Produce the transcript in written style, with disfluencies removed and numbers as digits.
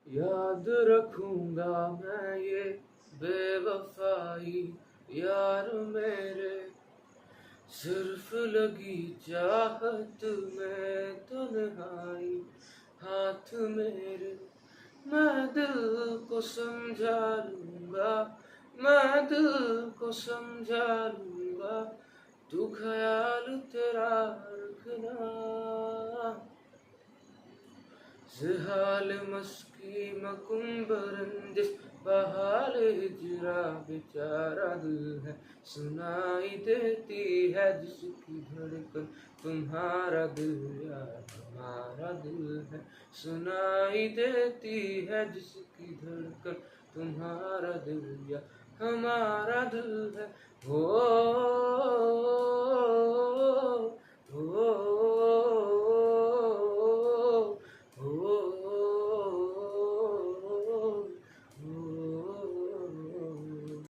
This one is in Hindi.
याद रखूंगा मैं ये बेवफाई यार मेरे, सिर्फ लगी चाहत में तन्हाई हाथ मेरे। मैं दिल को समझा लूंगा, मैं दिल को समझा लूंगा, तू ख्याल तेरा रखना। जिहाल मस्की मकुम्बरंजिश बहाल हिजरा बेचारा दिल है, सुनाई देती है जिसकी धड़कन तुम्हारा दिल यार हमारा दिल है, सुनाई देती है जिसकी धड़कन तुम्हारा दिल यार हमारा दिल है। हो, हो,